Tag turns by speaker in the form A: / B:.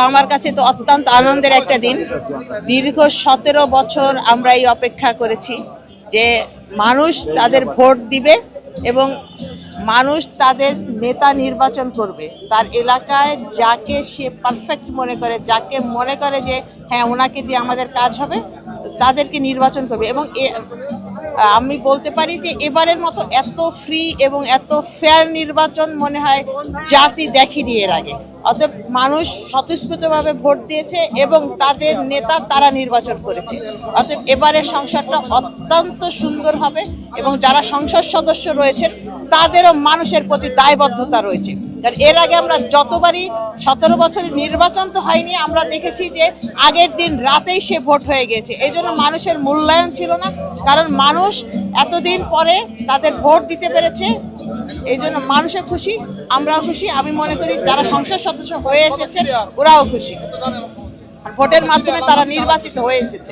A: আমার কাছে তো অত্যন্ত আনন্দের একটা দিন। দীর্ঘ 17 বছর আমরা এই অপেক্ষা করেছি যে মানুষ তাদের ভোট দিবে এবং মানুষ তাদের নেতা নির্বাচন করবে। তার এলাকায় যাকে সে পারফেক্ট মনে করে, যাকে মনে করে যে হ্যাঁ ওনাকে দিয়ে আমাদের কাজ হবে, তাদেরকে নির্বাচন করবে। এবং আমি বলতে পারি যে এবারের মতো এত ফ্রি এবং এত ফেয়ার নির্বাচন মনে হয় জাতি দেখেনি এর আগে। অতএব মানুষ স্বতঃস্ফূর্তভাবে ভোট দিয়েছে এবং তাদের নেতা তারা নির্বাচন করেছে। অতএব এবারের সংসদটা অত্যন্ত সুন্দর হবে এবং যারা সংসদ সদস্য রয়েছেন তাদেরও মানুষের প্রতি দায়বদ্ধতা রয়েছে। কারণ এর আগে আমরা যতবারই 17 বছরের নির্বাচন তো হয়নি, আমরা দেখেছি যে আগের দিন রাতেই সে ভোট হয়ে গেছে। এই জন্য মানুষের মূল্যায়ন ছিল না, কারণ মানুষ এতদিন পরে তাদের ভোট দিতে পেরেছে। এই জন্য মানুষও খুশি, আমরাও খুশি। আমি মনে করি যারা সংসদ সদস্য হয়ে এসেছেন ওরাও খুশি, ভোটের মাধ্যমে তারা নির্বাচিত হয়ে এসেছে।